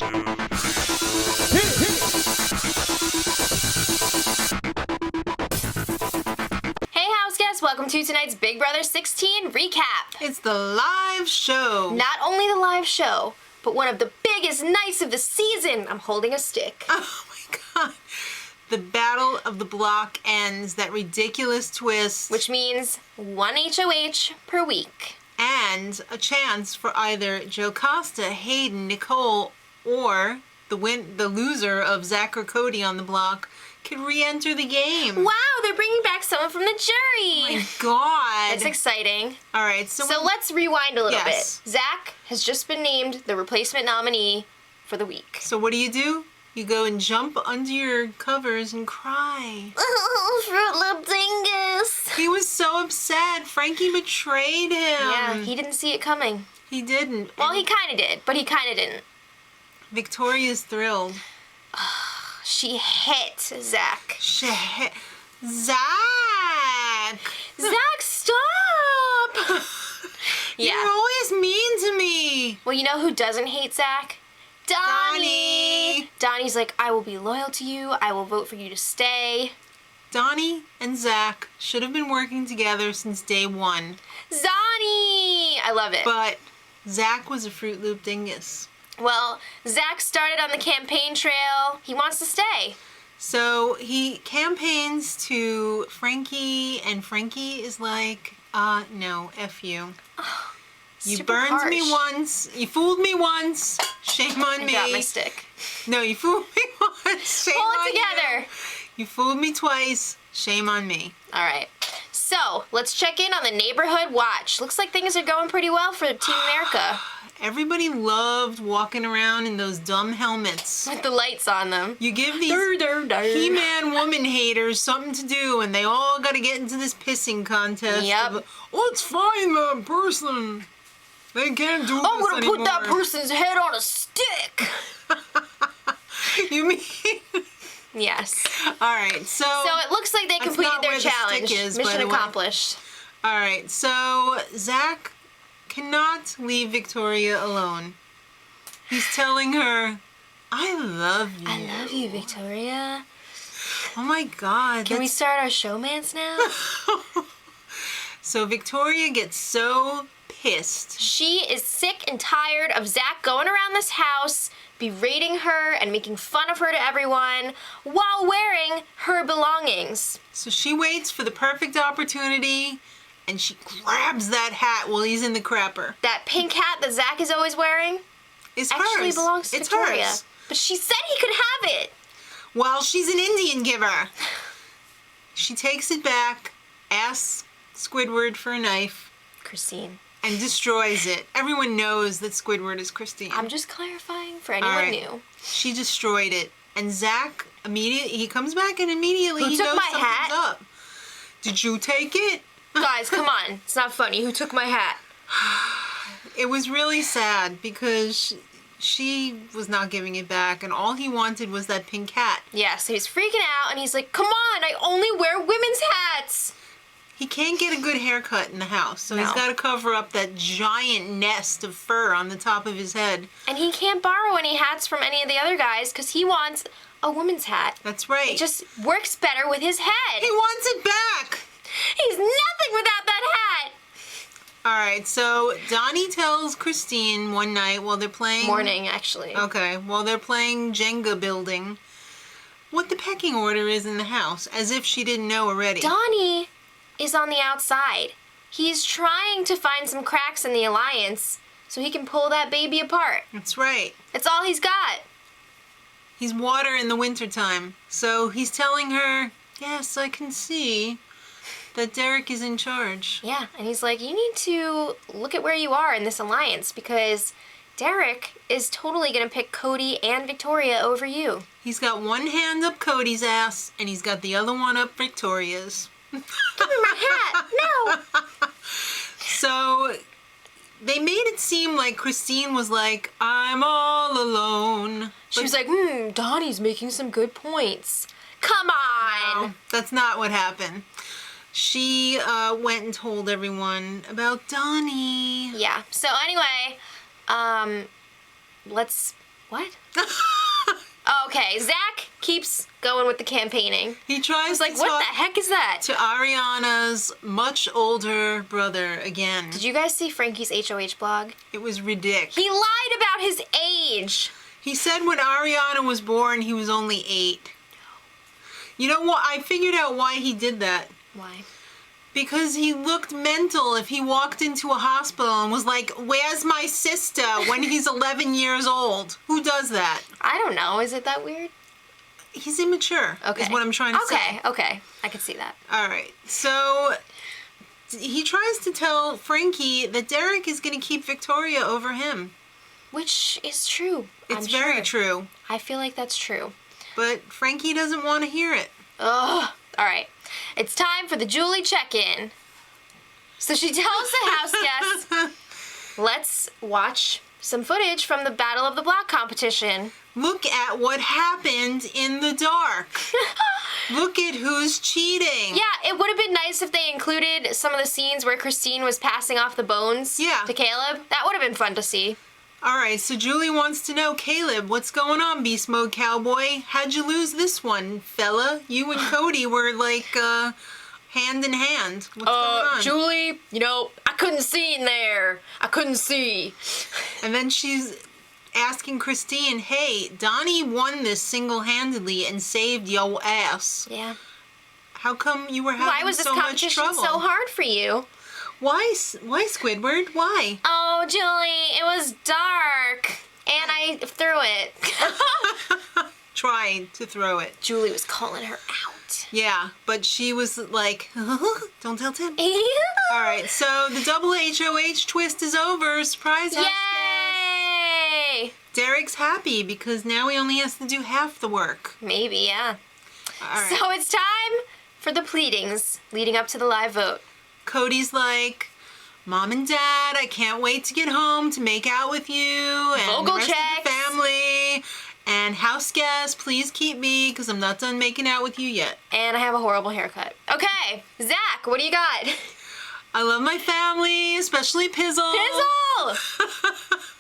Hey house guests, welcome to tonight's Big Brother 16 recap. It's the live show. Not only the live show, but one of the biggest nights of the season. I'm holding a stick. Oh my god. The battle of the block ends, that ridiculous twist. Which means one HOH per week. And a chance for either Joe Costa, Hayden, Nicole, or the loser of Zach or Cody on the block could re-enter the game. Wow, they're bringing back someone from the jury. Oh my god. That's exciting. All right, so let's rewind a little Yes. bit. Zach has just been named the replacement nominee for the week. So what do? You go and jump under your covers and cry. Oh, Fruit Loop Dingus. He was so upset. Frankie betrayed him. Yeah, he didn't see it coming. He didn't. Well, he kind of did, but he kind of didn't. Victoria's thrilled. She hit Zach. Zach! Zach, stop! Yeah. You're always mean to me. Well, you know who doesn't hate Zach? Donnie. Donnie's like, I will be loyal to you. I will vote for you to stay. Donnie and Zach should have been working together since day one. Zonnie! I love it. But Zach was a Fruit Loop dingus. Well, Zach started on the campaign trail. He wants to stay. So he campaigns to Frankie, and Frankie is like, no, F you. You Super burned me harsh. once. You fooled me once. Shame on me. I got my stick. No, you fooled me once. Shame Pull on it together. you. You fooled me twice. Shame on me. All right. So, let's check in on the neighborhood watch. Looks like things are going pretty well for Team America. Everybody loved walking around in those dumb helmets. With the lights on them. You give these Dur. He-Man woman haters something to do, and they all got to get into this pissing contest. Yep. Let's find that person. They can't do I'm this gonna anymore. put that person's head on a stick. You mean? Yes. All right, so it looks like they that's completed not their where the challenge. stick is, by Mission the way. accomplished. All right, so Zach cannot leave Victoria alone. He's telling her, I love you. I love you, Victoria. Oh my God. Can we start our showmance now? So Victoria gets so pissed. She is sick and tired of Zach going around this house, berating her and making fun of her to everyone while wearing her belongings. So she waits for the perfect opportunity and she grabs that hat while he's in the crapper. That pink hat that Zach is always wearing It's actually hers. belongs to It's Victoria. hers. But she said he could have it. Well, she's an Indian giver. She takes it back, asks Squidward for a knife, Christine. and destroys it. Everyone knows that Squidward is Christine. I'm just clarifying for All anyone right. new. She destroyed it. And Zach, he comes back and immediately Who he took knows my something's hat? up. Did you take it? Guys, come on. It's not funny. Who took my hat? It was really sad because she was not giving it back, and all he wanted was that pink hat. Yeah, so he's freaking out, and he's like, come on, I only wear women's hats. He can't get a good haircut in the house, so he's No. got to cover up that giant nest of fur on the top of his head. And he can't borrow any hats from any of the other guys because he wants a woman's hat. That's right. It just works better with his head. He wants it back! He's nothing without that hat. All right, so Donnie tells Christine one night while they're playing... Morning, actually. Okay, while they're playing Jenga building, what the pecking order is in the house, as if she didn't know already. Donnie is on the outside. He's trying to find some cracks in the alliance so he can pull that baby apart. That's right. That's all he's got. He's water in the wintertime. So he's telling her, yes, I can see that Derek is in charge. Yeah, and he's like, you need to look at where you are in this alliance because Derek is totally going to pick Cody and Victoria over you. He's got one hand up Cody's ass, and he's got the other one up Victoria's. Give me my hat. No. So they made it seem like Christine was like, I'm all alone. She was like, Donnie's making some good points. Come on. No, that's not what happened. She went and told everyone about Donnie. Yeah. So anyway, let's What? Okay, Zach keeps going with the campaigning. He tries Like, to what talk the heck is that? to Ariana's much older brother again. Did you guys see Frankie's HOH blog? It was ridiculous. He lied about his age. He said when Ariana was born, he was only 8. You know what? I figured out why he did that. Why? Because he looked mental if he walked into a hospital and was like, "Where's my sister?" when he's 11 years old. Who does that? I don't know. Is it that weird? He's immature, Okay. is what I'm trying to say. Okay. I can see that. All right. So he tries to tell Frankie that Derek is going to keep Victoria over him. Which is true. It's very true. I feel like that's true. But Frankie doesn't want to hear it. Ugh. All right. It's time for the Julie check-in. So she tells the house guests, let's watch some footage from the Battle of the Block competition. Look at what happened in the dark. Look at who's cheating. Yeah, it would have been nice if they included some of the scenes where Christine was passing off the bones to Caleb. That would have been fun to see. All right, so Julie wants to know, Caleb, what's going on, Beast Mode Cowboy? How'd you lose this one, fella? You and Cody were like hand in hand. What's going on? Julie, I couldn't see in there. I couldn't see. And then she's asking Christine, hey, Donnie won this single-handedly and saved yo ass. Yeah. How come you were having Why was this so much competition trouble? so hard for you? Why, Squidward? Why? Oh, Julie, it was dark. And I threw it. Trying to throw it. Julie was calling her out. Yeah, but she was like, don't tell Tim. All right, so the double HOH twist is over. Surprise house guest. Yay! Derek's happy because now he only has to do half the work. Maybe, yeah. All right. So it's time for the pleadings leading up to the live vote. Cody's like, Mom and Dad, I can't wait to get home to make out with you and Vocal the rest checks. of the family. And house guests, please keep me because I'm not done making out with you yet. And I have a horrible haircut. Okay, Zach, what do you got? I love my family, especially Pizzle. Pizzle!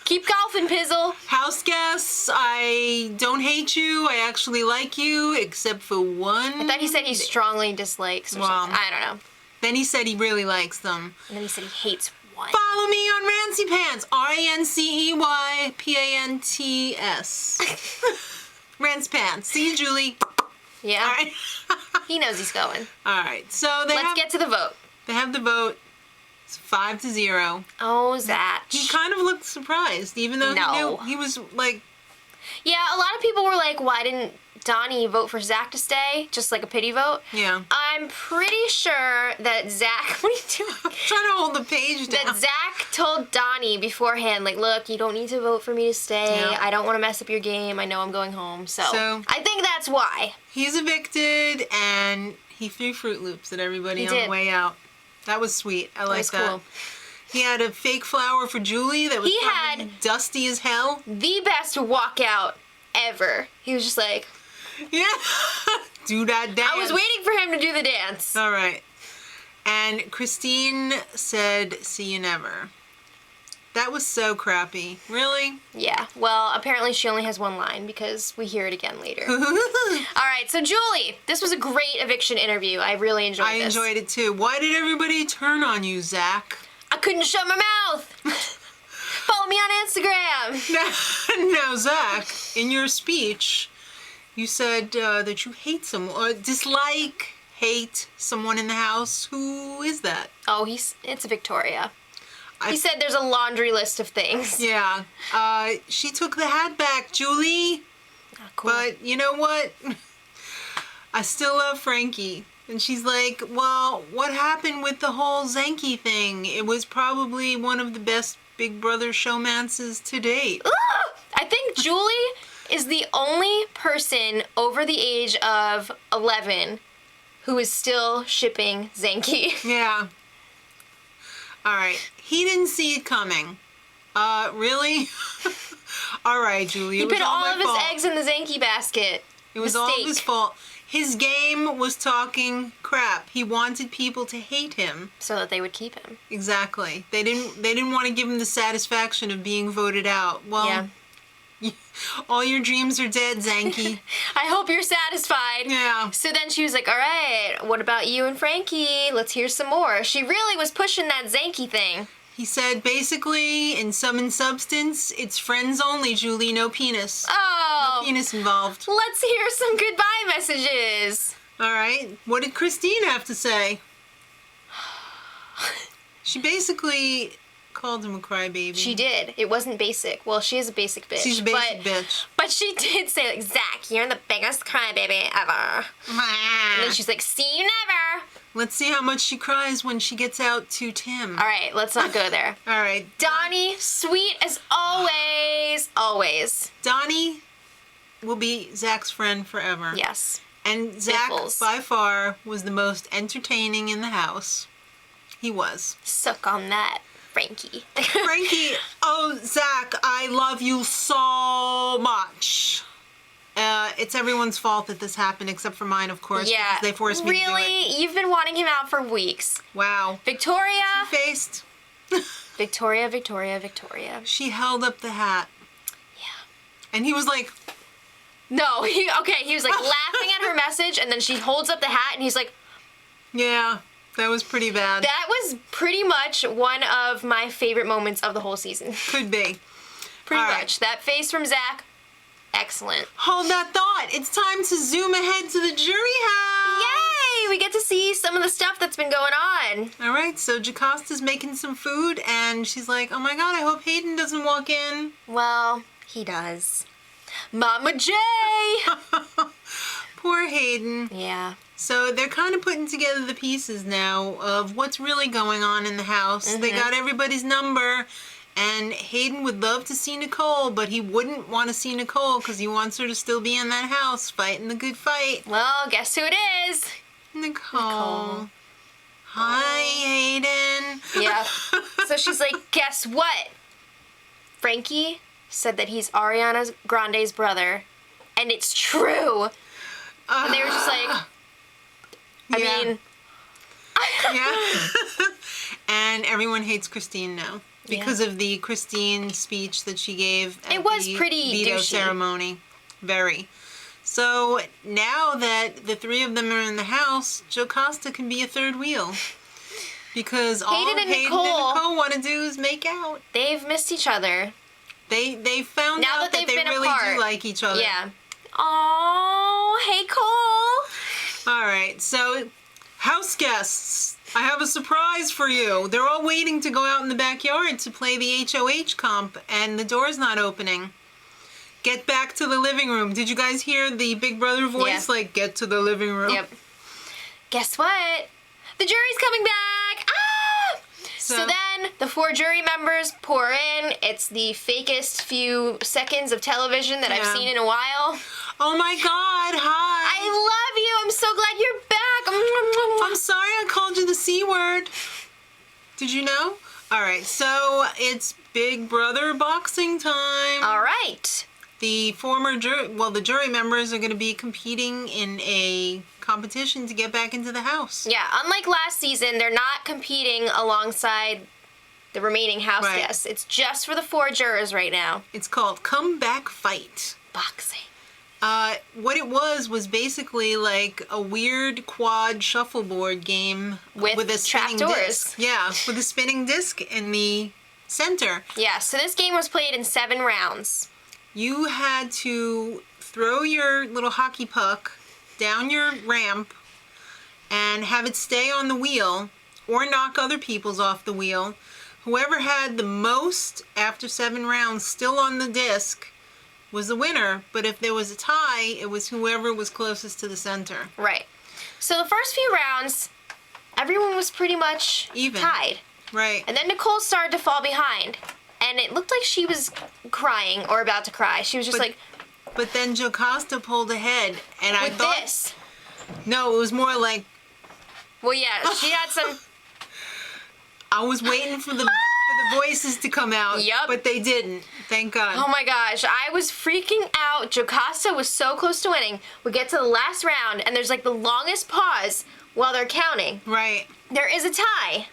Keep golfing, Pizzle. House guests, I don't hate you. I actually like you, except for one. I thought he said he strongly dislikes or something. I don't know. Then he said he really likes them. And then he said he hates one. Follow me on Rancy Pants. RANCEYPANTS. Rance Pants. See you, Julie. Yeah. All right. He knows he's going. All right. So Let's get to the vote. They have the vote. It's 5-0. Oh, Zach. He kind of looked surprised, even though he knew he was like. Yeah, a lot of people were like, why didn't Donnie vote for Zach to stay? Just like a pity vote. Yeah. I'm pretty sure that Zach, what are you doing? I'm trying to hold the page down. That Zach told Donnie beforehand, like, look, you don't need to vote for me to stay. Yeah. I don't want to mess up your game. I know I'm going home. So I think that's why. He's evicted, and he threw Fruit Loops at everybody on the way out. That was sweet. I like that. Cool. He had a fake flower for Julie that was probably dusty as hell. The best walkout ever. He was just like, yeah, do that dance. I was waiting for him to do the dance. All right. And Christine said, see you never. That was so crappy. Really? Yeah. Well, apparently she only has one line because we hear it again later. All right. So, Julie, this was a great eviction interview. I really enjoyed this. I enjoyed it too. Why did everybody turn on you, Zach? I couldn't shut my mouth. Follow me on Instagram. Now, Zach, in your speech, you said that you hate someone, hate someone in the house. Who is that? Oh, it's Victoria. He said there's a laundry list of things. Yeah. She took the hat back, Julie. Oh, cool. But you know what? I still love Frankie. And she's like, well, what happened with the whole Zanky thing? It was probably one of the best Big Brother showmances to date. I think Julie is the only person over the age of 11 who is still shipping Zanky. Yeah. All right. He didn't see it coming. Really? All right, Julie. He put all of his eggs in the Zanky basket. It was all his fault. His game was talking crap. He wanted people to hate him. So that they would keep him. Exactly. They didn't want to give him the satisfaction of being voted out. Well, All your dreams are dead, Zanky. I hope you're satisfied. Yeah. So then she was like, all right, what about you and Frankie? Let's hear some more. She really was pushing that Zanky thing. He said, basically, in sum and substance, it's friends only, Julie, no penis. Oh. No penis involved. Let's hear some goodbye messages. All right. What did Christine have to say? She basically called him a crybaby. She did. It wasn't basic. Well, she is a basic bitch. She's a basic bitch. But she did say, like, Zach, you're the biggest crybaby ever. And then she's like, see you never. Let's see how much she cries when she gets out to Tim. All right, let's not go there. All right. Donnie, sweet as always. Always. Donnie will be Zach's friend forever. Yes. And Zach, Biffles. by far, was the most entertaining in the house. He was. Suck on that, Frankie. Frankie, oh, Zach, I love you so much. It's everyone's fault that this happened, except for mine, of course. Yeah. Because they forced me to do it. Really? You've been wanting him out for weeks. Wow. Victoria. Two-faced. Victoria, Victoria, Victoria. She held up the hat. Yeah. And he was like, No, he was like laughing at her message, and then she holds up the hat, and he's like, yeah, that was pretty bad. that was pretty much one of my favorite moments of the whole season. Could be. Pretty All much. right. That face from Zach, excellent. Hold that thought. It's time to zoom ahead to the jury house. Yay! We get to see some of the stuff that's been going on. All right, so Jacosta's making some food, and she's like, oh my god, I hope Hayden doesn't walk in. Well, he does. Mama J! Poor Hayden. Yeah. So they're kind of putting together the pieces now of what's really going on in the house. They got everybody's number, and Hayden would love to see Nicole, but he wouldn't want to see Nicole because he wants her to still be in that house fighting the good fight. Well, guess who it is? Nicole. Hi, Hayden. Yeah. So she's like, guess what? Frankie said that he's Ariana Grande's brother, and it's true. And they were just like, I Yeah. mean, Yeah. And everyone hates Christine now because of the Christine speech that she gave at It was the pretty veto douchey. ceremony. Very. So now that the three of them are in the house, Jocasta can be a third wheel. Because all Hayden and Hayden Nicole- and Nicole want to do is make out. they've missed each other. They found Now out that they've they been really apart. do like each other. Yeah. Oh, hey Cole. All right, so house guests, I have a surprise for you. They're all waiting to go out in the backyard to play the HOH comp, and the door's not opening. Get back to the living room. Did you guys hear the Big Brother voice? Yeah. Like, get to the living room. Yep. Guess what? The jury's coming back. Ah! So then the 4 jury members pour in. It's the fakest few seconds of television that I've Yeah. seen in a while. Oh my God! Hi. I love you. I'm so glad you're back. I'm sorry I called you the C word. Did you know? All right, so it's Big Brother boxing time. All right. The the jury members are going to be competing in a competition to get back into the house. Yeah, unlike last season, they're not competing alongside the remaining house Right. guests. It's just for the 4 jurors right now. It's called Come Back Fight. Boxing. What it was basically like a weird quad shuffleboard game With a spinning trapdoors. disc. Yeah, with a spinning disc in the center. Yeah, so this game was played in 7 rounds. You had to throw your little hockey puck down your ramp and have it stay on the wheel or knock other people's off the wheel. Whoever had the most after 7 rounds still on the disc was the winner, but if there was a tie, it was whoever was closest to the center. Right. So the first few rounds, everyone was pretty much Even. tied. Right. And then Nicole started to fall behind. And it looked like she was crying or about to cry. She was just But- like, But then Jocasta pulled ahead, and I with thought... this. No, it was more like, Well, yeah, she had some... I was waiting for the voices to come out, Yup. but they didn't. Thank God. Oh my gosh, I was freaking out. Jocasta was so close to winning. We get to the last round, and there's like the longest pause while they're counting. Right. There is a tie.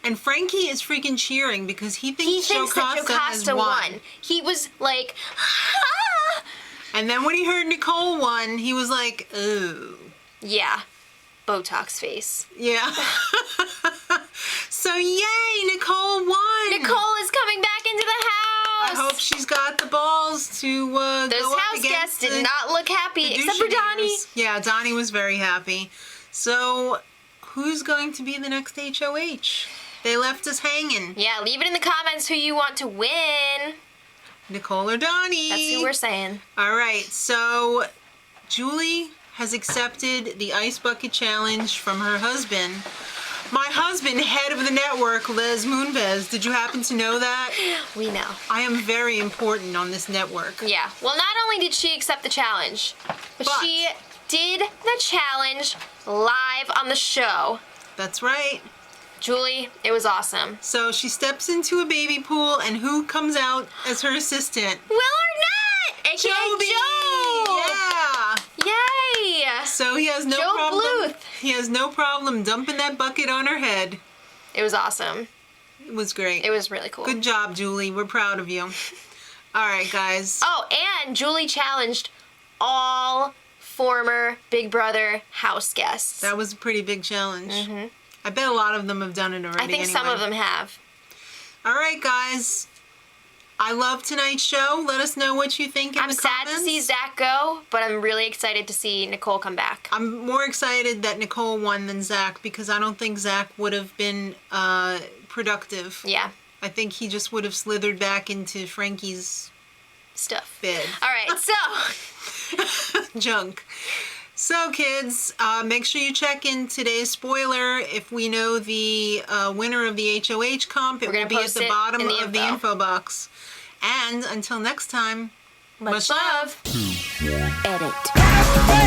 And Frankie is freaking cheering because he thinks that Jocasta has won. He was like, ah! And then when he heard Nicole won, he was like, ooh. Yeah. Botox face. Yeah. So yay, Nicole won. Nicole is coming back into the house. I hope she's got the balls to Those go up house against guests did not look happy, the except for Donnie. douchebags. Yeah, Donnie was very happy. So, who's going to be the next HOH? They left us hanging. Yeah, leave it in the comments who you want to win. Nicole or Donnie? That's who we're saying. All right, so Julie has accepted the Ice Bucket Challenge from her husband. My husband, head of the network, Les Moonves. Did you happen to know that? We know. I am very important on this network. Yeah. Well, not only did she accept the challenge, but she did the challenge live on the show. That's right. Julie, it was awesome. So she steps into a baby pool, and who comes out as her assistant? Will Arnett, aka Joby! Joe. Yeah. Yay! So he has no Joe problem. Bluth. He has no problem dumping that bucket on her head. It was awesome. It was great. It was really cool. Good job, Julie. We're proud of you. All right, guys. Oh, and Julie challenged all former Big Brother house guests. That was a pretty big challenge. I bet a lot of them have done it already. I think some of them have. All right, guys. I love tonight's show. Let us know what you think in I'm the comments. sad to see Zach go, but I'm really excited to see Nicole come back. I'm more excited that Nicole won than Zach because I don't think Zach would have been productive. Yeah. I think he just would have slithered back into Frankie's Stuff. bed. All right, so Junk. So, kids, make sure you check in today's spoiler. If we know the winner of the HOH comp, it will be at the bottom of the info box. And until next time, much love. Edit.